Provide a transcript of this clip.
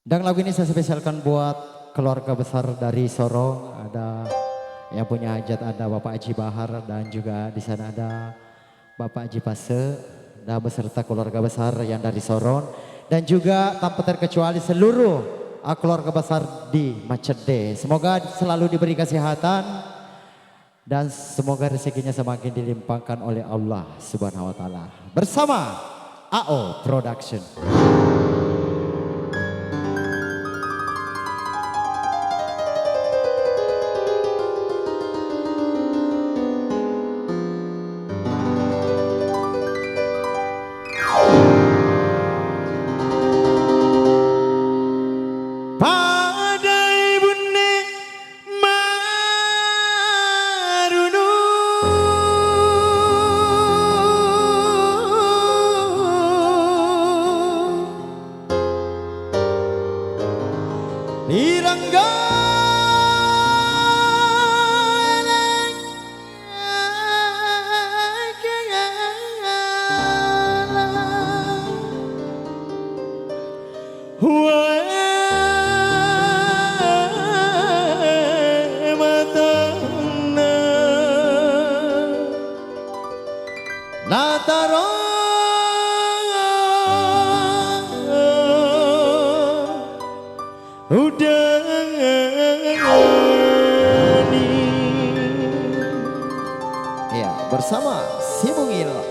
Dan lagu ini saya spesialkan buat keluarga besar dari Sorong. Ada yang punya hajat, ada Bapak Haji Bahar dan juga di sana ada Bapak Haji Pase dan beserta keluarga besar yang dari Sorong dan juga tanpa terkecuali seluruh keluarga besar di Macede. Semoga selalu diberi kesehatan dan semoga rezekinya semakin dilimpahkan oleh Allah Subhanahu wa taala. Bersama AO Production. Irangga ya bersama si Mungil.